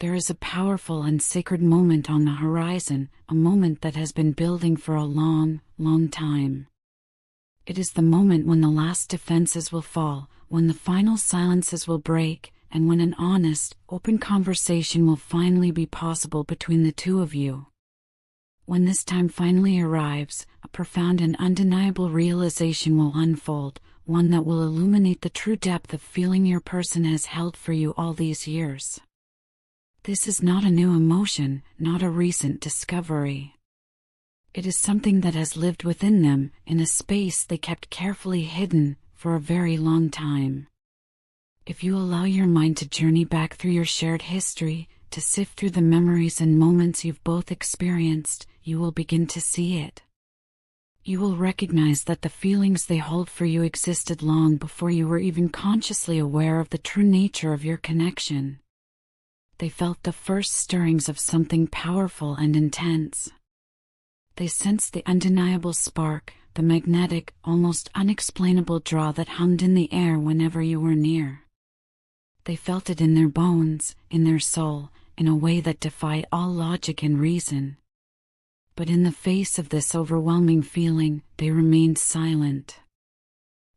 There is a powerful and sacred moment on the horizon, a moment that has been building for a long, long time. It is the moment when the last defenses will fall, when the final silences will break, and when an honest, open conversation will finally be possible between the two of you. When this time finally arrives, a profound and undeniable realization will unfold, one that will illuminate the true depth of feeling your person has held for you all these years. This is not a new emotion, not a recent discovery. It is something that has lived within them, in a space they kept carefully hidden, for a very long time. If you allow your mind to journey back through your shared history, to sift through the memories and moments you've both experienced, you will begin to see it. You will recognize that the feelings they hold for you existed long before you were even consciously aware of the true nature of your connection. They felt the first stirrings of something powerful and intense. They sensed the undeniable spark, the magnetic, almost unexplainable draw that hummed in the air whenever you were near. They felt it in their bones, in their soul, in a way that defied all logic and reason. But in the face of this overwhelming feeling, they remained silent.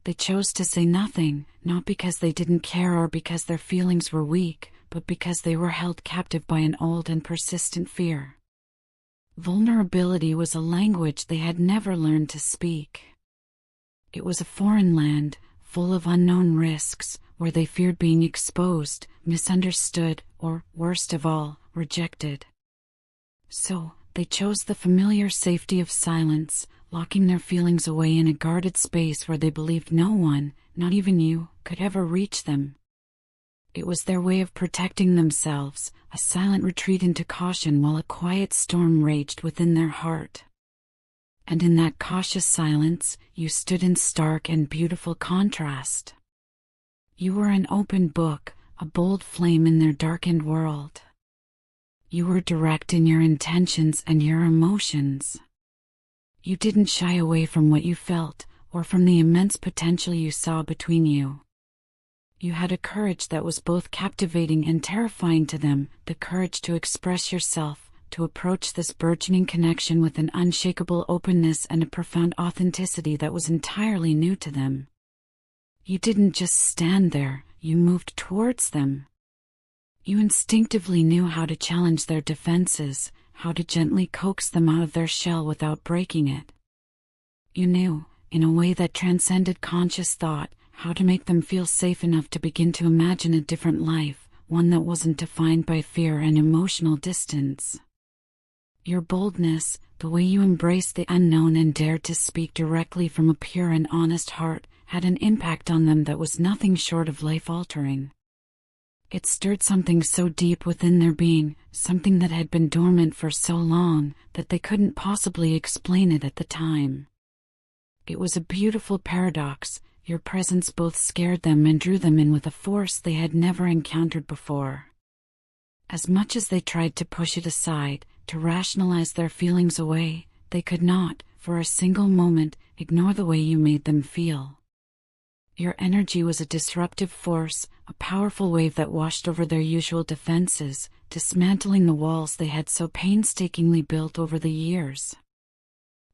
They chose to say nothing, not because they didn't care or because their feelings were weak, but because they were held captive by an old and persistent fear. Vulnerability was a language they had never learned to speak. It was a foreign land, full of unknown risks, where they feared being exposed, misunderstood, or, worst of all, rejected. So, they chose the familiar safety of silence, locking their feelings away in a guarded space where they believed no one, not even you, could ever reach them. It was their way of protecting themselves, a silent retreat into caution while a quiet storm raged within their heart. And in that cautious silence, you stood in stark and beautiful contrast. You were an open book, a bold flame in their darkened world. You were direct in your intentions and your emotions. You didn't shy away from what you felt, or from the immense potential you saw between you. You had a courage that was both captivating and terrifying to them, the courage to express yourself, to approach this burgeoning connection with an unshakable openness and a profound authenticity that was entirely new to them. You didn't just stand there, you moved towards them. You instinctively knew how to challenge their defenses, how to gently coax them out of their shell without breaking it. You knew, in a way that transcended conscious thought, how to make them feel safe enough to begin to imagine a different life, one that wasn't defined by fear and emotional distance. Your boldness, the way you embraced the unknown and dared to speak directly from a pure and honest heart, had an impact on them that was nothing short of life-altering. It stirred something so deep within their being, something that had been dormant for so long, that they couldn't possibly explain it at the time. It was a beautiful paradox. Your presence both scared them and drew them in with a force they had never encountered before. As much as they tried to push it aside, to rationalize their feelings away, they could not, for a single moment, ignore the way you made them feel. Your energy was a disruptive force, a powerful wave that washed over their usual defenses, dismantling the walls they had so painstakingly built over the years.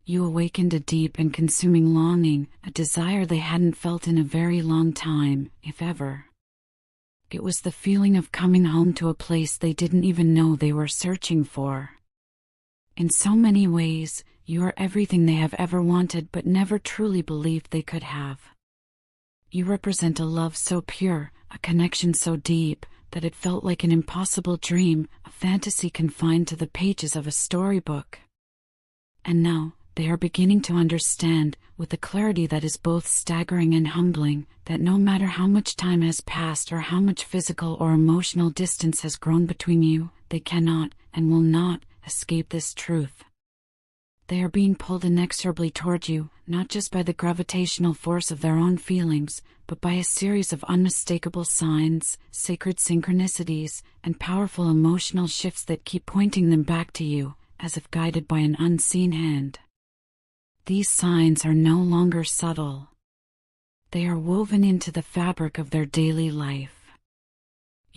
You awakened a deep and consuming longing, a desire they hadn't felt in a very long time, if ever. It was the feeling of coming home to a place they didn't even know they were searching for. In so many ways, you are everything they have ever wanted but never truly believed they could have. You represent a love so pure, a connection so deep, that it felt like an impossible dream, a fantasy confined to the pages of a storybook. And now, they are beginning to understand, with a clarity that is both staggering and humbling, that no matter how much time has passed or how much physical or emotional distance has grown between you, they cannot, and will not, escape this truth. They are being pulled inexorably toward you, not just by the gravitational force of their own feelings, but by a series of unmistakable signs, sacred synchronicities, and powerful emotional shifts that keep pointing them back to you, as if guided by an unseen hand. These signs are no longer subtle. They are woven into the fabric of their daily life.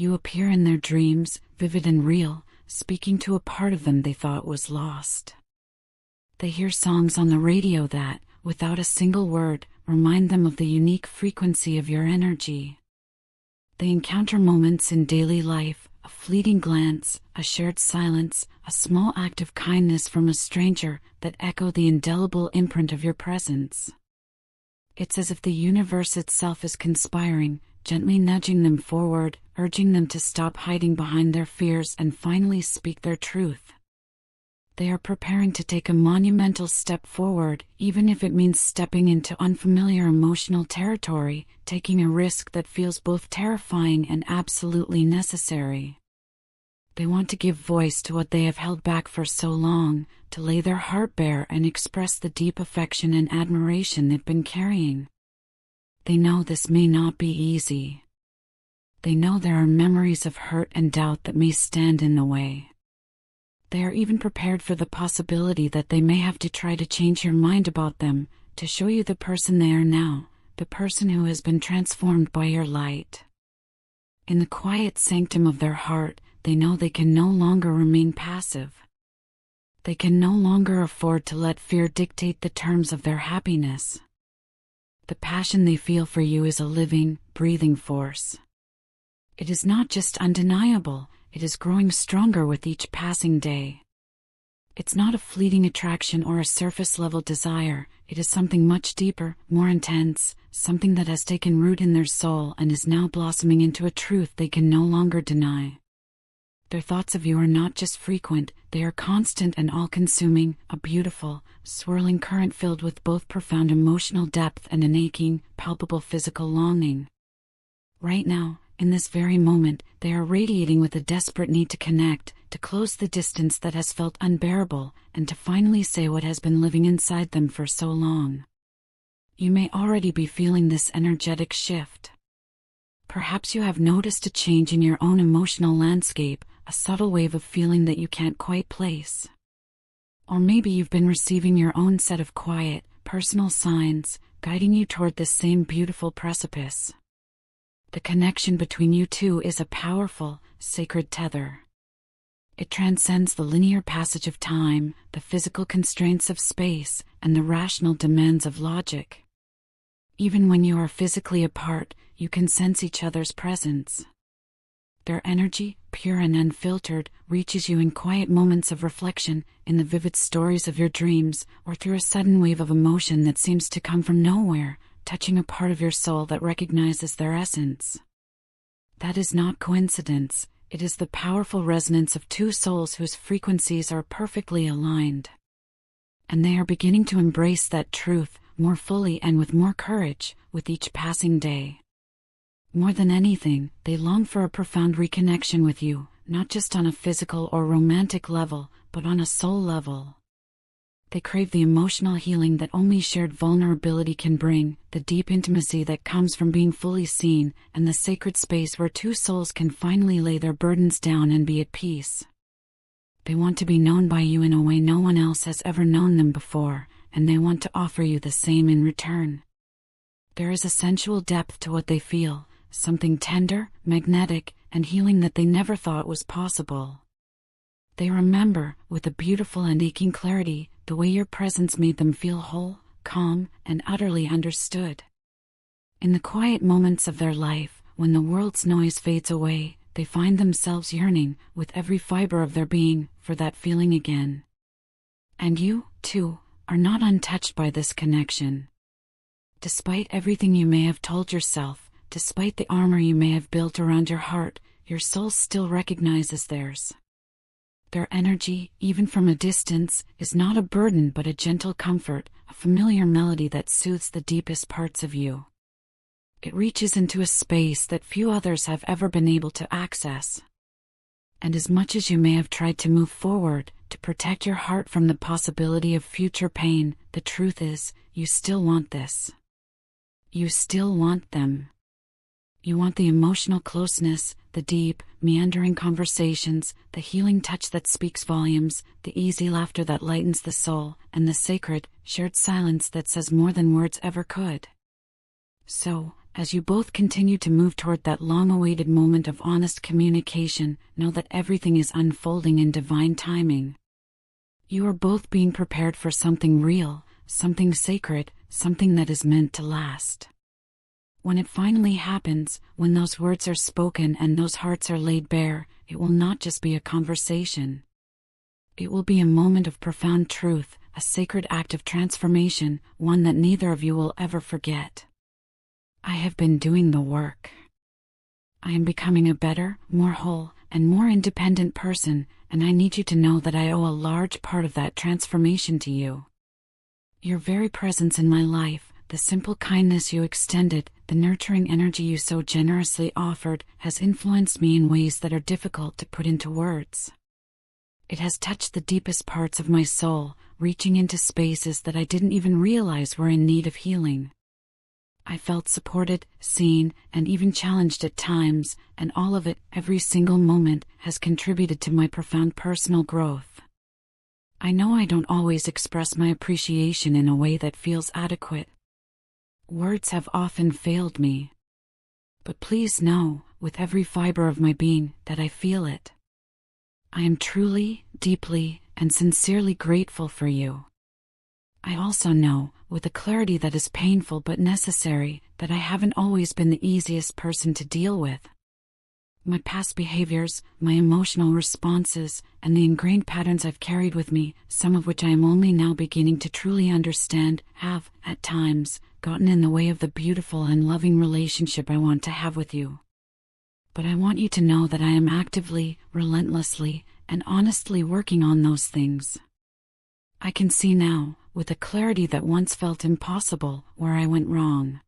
You appear in their dreams, vivid and real, speaking to a part of them they thought was lost. They hear songs on the radio that, without a single word, remind them of the unique frequency of your energy. They encounter moments in daily life, a fleeting glance, a shared silence, a small act of kindness from a stranger that echo the indelible imprint of your presence. It's as if the universe itself is conspiring, gently nudging them forward, urging them to stop hiding behind their fears and finally speak their truth. They are preparing to take a monumental step forward, even if it means stepping into unfamiliar emotional territory, taking a risk that feels both terrifying and absolutely necessary. They want to give voice to what they have held back for so long, to lay their heart bare and express the deep affection and admiration they've been carrying. They know this may not be easy. They know there are memories of hurt and doubt that may stand in the way. They are even prepared for the possibility that they may have to try to change your mind about them, to show you the person they are now, the person who has been transformed by your light. In the quiet sanctum of their heart, they know they can no longer remain passive. They can no longer afford to let fear dictate the terms of their happiness. The passion they feel for you is a living, breathing force. It is not just undeniable, it is growing stronger with each passing day. It's not a fleeting attraction or a surface-level desire, it is something much deeper, more intense, something that has taken root in their soul and is now blossoming into a truth they can no longer deny. Their thoughts of you are not just frequent, they are constant and all-consuming, a beautiful, swirling current filled with both profound emotional depth and an aching, palpable physical longing. Right now, in this very moment, they are radiating with a desperate need to connect, to close the distance that has felt unbearable, and to finally say what has been living inside them for so long. You may already be feeling this energetic shift. Perhaps you have noticed a change in your own emotional landscape, a subtle wave of feeling that you can't quite place. Or maybe you've been receiving your own set of quiet, personal signs, guiding you toward this same beautiful precipice. The connection between you two is a powerful, sacred tether. It transcends the linear passage of time, the physical constraints of space, and the rational demands of logic. Even when you are physically apart, you can sense each other's presence. Their energy, pure and unfiltered, reaches you in quiet moments of reflection, in the vivid stories of your dreams, or through a sudden wave of emotion that seems to come from nowhere, touching a part of your soul that recognizes their essence. That is not coincidence, it is the powerful resonance of two souls whose frequencies are perfectly aligned. And they are beginning to embrace that truth, more fully and with more courage, with each passing day. More than anything, they long for a profound reconnection with you, not just on a physical or romantic level, but on a soul level. They crave the emotional healing that only shared vulnerability can bring, the deep intimacy that comes from being fully seen, and the sacred space where two souls can finally lay their burdens down and be at peace. They want to be known by you in a way no one else has ever known them before, and they want to offer you the same in return. There is a sensual depth to what they feel, something tender, magnetic, and healing that they never thought was possible. They remember, with a beautiful and aching clarity, the way your presence made them feel whole, calm, and utterly understood. In the quiet moments of their life, when the world's noise fades away, they find themselves yearning, with every fiber of their being, for that feeling again. And you, too, are not untouched by this connection. Despite everything you may have told yourself, despite the armor you may have built around your heart, your soul still recognizes theirs. Their energy, even from a distance, is not a burden but a gentle comfort, a familiar melody that soothes the deepest parts of you. It reaches into a space that few others have ever been able to access. And as much as you may have tried to move forward, to protect your heart from the possibility of future pain, the truth is, you still want this. You still want them. You want the emotional closeness, the deep, meandering conversations, the healing touch that speaks volumes, the easy laughter that lightens the soul, and the sacred, shared silence that says more than words ever could. So, As you both continue to move toward that long-awaited moment of honest communication, know that everything is unfolding in divine timing. You are both being prepared for something real, something sacred, something that is meant to last. When it finally happens, when those words are spoken and those hearts are laid bare, it will not just be a conversation. It will be a moment of profound truth, a sacred act of transformation, one that neither of you will ever forget. I have been doing the work. I am becoming a better, more whole, and more independent person, and I need you to know that I owe a large part of that transformation to you. Your very presence in my life, the simple kindness you extended, the nurturing energy you so generously offered, has influenced me in ways that are difficult to put into words. It has touched the deepest parts of my soul, reaching into spaces that I didn't even realize were in need of healing. I felt supported, seen, and even challenged at times, and all of it, every single moment, has contributed to my profound personal growth. I know I don't always express my appreciation in a way that feels adequate. Words have often failed me. But please know, with every fiber of my being, that I feel it. I am truly, deeply, and sincerely grateful for you. I also know, with a clarity that is painful but necessary, that I haven't always been the easiest person to deal with. My past behaviors, my emotional responses, and the ingrained patterns I've carried with me, some of which I am only now beginning to truly understand, have, at times, gotten in the way of the beautiful and loving relationship I want to have with you. But I want you to know that I am actively, relentlessly, and honestly working on those things. I can see now, with a clarity that once felt impossible, where I went wrong.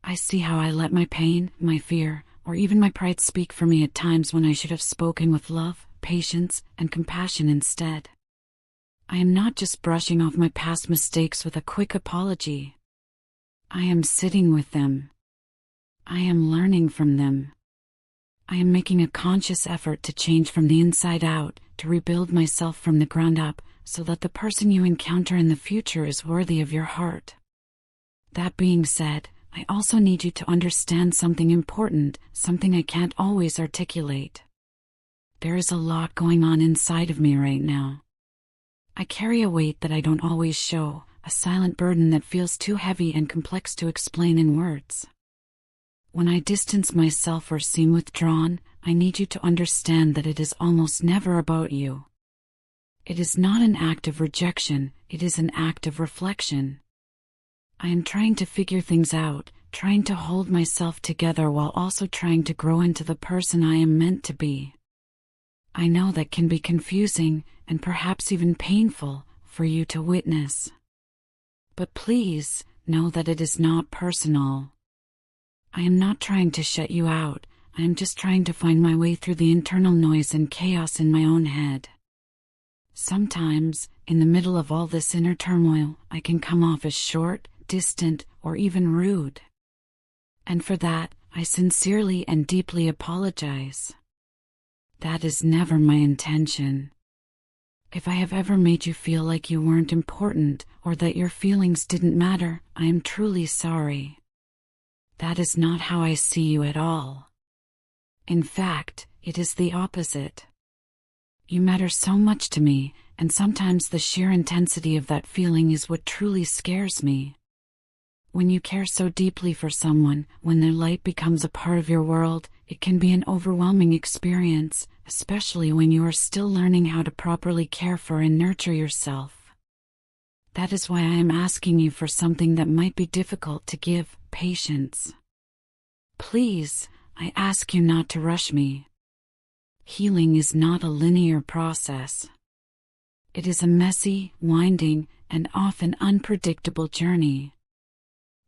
I see how I let my pain, my fear, or even my pride speak for me at times when I should have spoken with love, patience, and compassion instead. I am not just brushing off my past mistakes with a quick apology. I am sitting with them. I am learning from them. I am making a conscious effort to change from the inside out, to rebuild myself from the ground up, so that the person you encounter in the future is worthy of your heart. That being said, I also need you to understand something important, something I can't always articulate. There is a lot going on inside of me right now. I carry a weight that I don't always show, a silent burden that feels too heavy and complex to explain in words. When I distance myself or seem withdrawn, I need you to understand that it is almost never about you. It is not an act of rejection, it is an act of reflection. I am trying to figure things out, trying to hold myself together while also trying to grow into the person I am meant to be. I know that can be confusing, and perhaps even painful, for you to witness. But please, know that it is not personal. I am not trying to shut you out, I am just trying to find my way through the internal noise and chaos in my own head. Sometimes, in the middle of all this inner turmoil, I can come off as short, distant, or even rude. And for that, I sincerely and deeply apologize. That is never my intention. If I have ever made you feel like you weren't important, or that your feelings didn't matter, I am truly sorry. That is not how I see you at all. In fact, it is the opposite. You matter so much to me, and sometimes the sheer intensity of that feeling is what truly scares me. When you care so deeply for someone, when their light becomes a part of your world, it can be an overwhelming experience, especially when you are still learning how to properly care for and nurture yourself. That is why I am asking you for something that might be difficult to give: patience. Please, I ask you not to rush me. Healing is not a linear process. It is a messy, winding, and often unpredictable journey.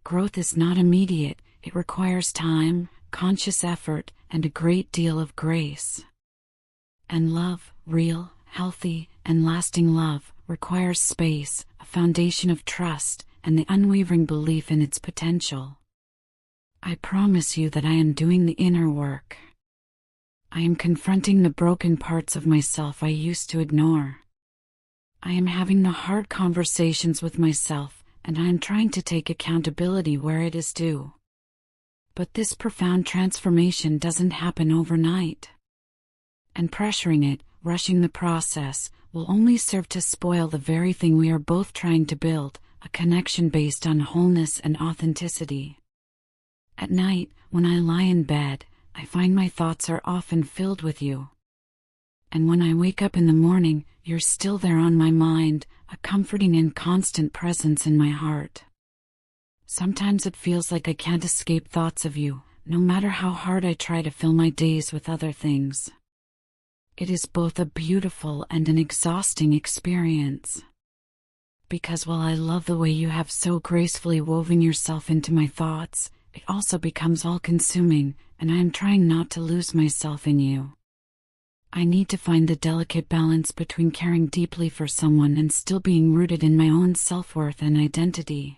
Growth is not immediate, it requires time, conscious effort, and a great deal of grace. And love, real, healthy, and lasting love, requires space, a foundation of trust, and the unwavering belief in its potential. I promise you that I am doing the inner work. I am confronting the broken parts of myself I used to ignore. I am having the hard conversations with myself, and I am trying to take accountability where it is due. But this profound transformation doesn't happen overnight. And pressuring it, rushing the process, will only serve to spoil the very thing we are both trying to build, a connection based on wholeness and authenticity. At night, when I lie in bed, I find my thoughts are often filled with you. And when I wake up in the morning, you're still there on my mind, a comforting and constant presence in my heart. Sometimes it feels like I can't escape thoughts of you, no matter how hard I try to fill my days with other things. It is both a beautiful and an exhausting experience. Because while I love the way you have so gracefully woven yourself into my thoughts, it also becomes all-consuming, and I am trying not to lose myself in you. I need to find the delicate balance between caring deeply for someone and still being rooted in my own self-worth and identity.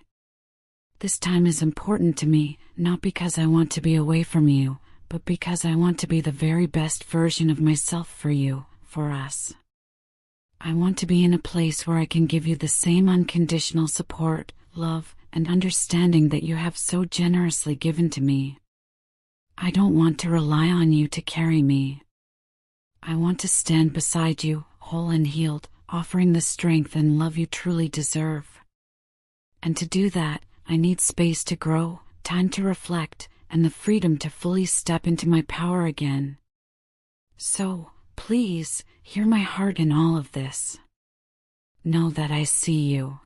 This time is important to me, not because I want to be away from you, but because I want to be the very best version of myself for you, for us. I want to be in a place where I can give you the same unconditional support, love, and understanding that you have so generously given to me. I don't want to rely on you to carry me. I want to stand beside you, whole and healed, offering the strength and love you truly deserve. And to do that, I need space to grow, time to reflect, and the freedom to fully step into my power again. So, please, hear my heart in all of this. Know that I see you.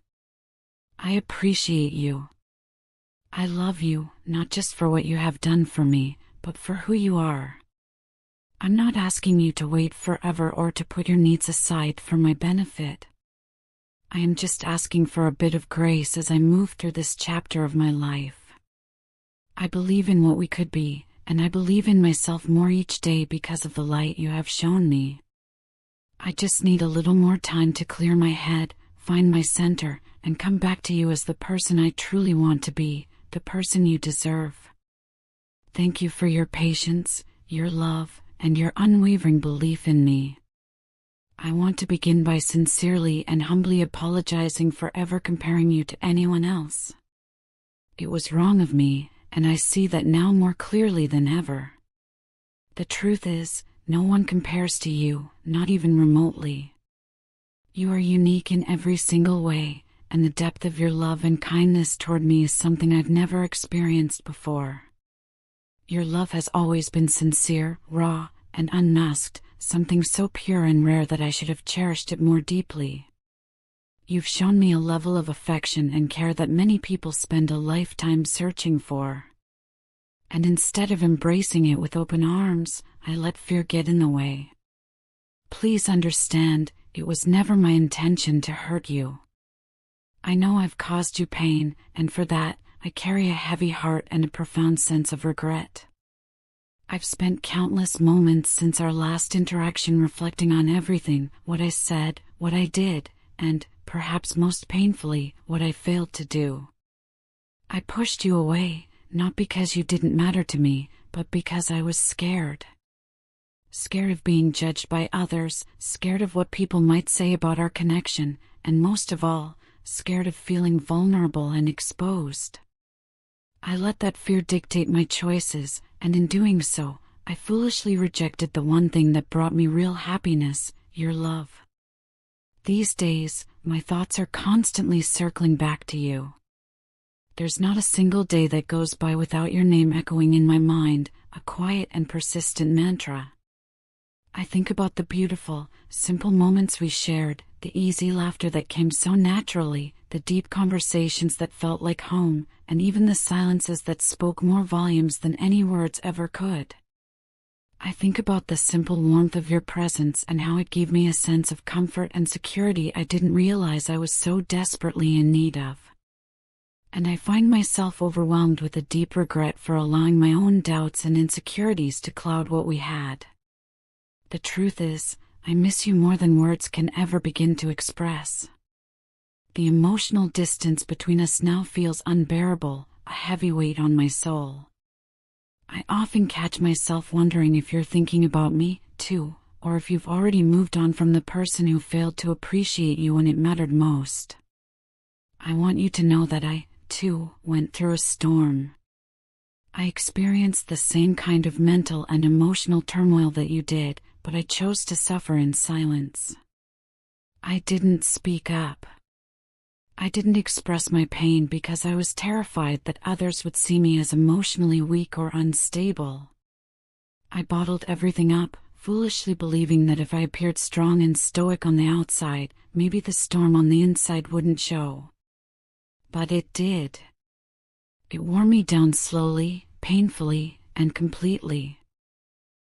I appreciate you. I love you, not just for what you have done for me, but for who you are. I'm not asking you to wait forever or to put your needs aside for my benefit. I am just asking for a bit of grace as I move through this chapter of my life. I believe in what we could be, and I believe in myself more each day because of the light you have shown me. I just need a little more time to clear my head, find my center, and come back to you as the person I truly want to be, the person you deserve. Thank you for your patience, your love, and your unwavering belief in me. I want to begin by sincerely and humbly apologizing for ever comparing you to anyone else. It was wrong of me, and I see that now more clearly than ever. The truth is, no one compares to you, not even remotely. You are unique in every single way, and the depth of your love and kindness toward me is something I've never experienced before. Your love has always been sincere, raw, and unmasked, something so pure and rare that I should have cherished it more deeply. You've shown me a level of affection and care that many people spend a lifetime searching for. And instead of embracing it with open arms, I let fear get in the way. Please understand, it was never my intention to hurt you. I know I've caused you pain, and for that, I carry a heavy heart and a profound sense of regret. I've spent countless moments since our last interaction reflecting on everything, what I said, what I did, and, perhaps most painfully, what I failed to do. I pushed you away, not because you didn't matter to me, but because I was scared. Scared of being judged by others, scared of what people might say about our connection, and most of all, scared of feeling vulnerable and exposed. I let that fear dictate my choices, and in doing so, I foolishly rejected the one thing that brought me real happiness, your love. These days, my thoughts are constantly circling back to you. There's not a single day that goes by without your name echoing in my mind, a quiet and persistent mantra. I think about the beautiful, simple moments we shared, the easy laughter that came so naturally, the deep conversations that felt like home, and even the silences that spoke more volumes than any words ever could. I think about the simple warmth of your presence and how it gave me a sense of comfort and security I didn't realize I was so desperately in need of. And I find myself overwhelmed with a deep regret for allowing my own doubts and insecurities to cloud what we had. The truth is, I miss you more than words can ever begin to express. The emotional distance between us now feels unbearable, a heavy weight on my soul. I often catch myself wondering if you're thinking about me, too, or if you've already moved on from the person who failed to appreciate you when it mattered most. I want you to know that I, too, went through a storm. I experienced the same kind of mental and emotional turmoil that you did, but I chose to suffer in silence. I didn't speak up. I didn't express my pain because I was terrified that others would see me as emotionally weak or unstable. I bottled everything up, foolishly believing that if I appeared strong and stoic on the outside, maybe the storm on the inside wouldn't show. But it did. It wore me down slowly, painfully, and completely.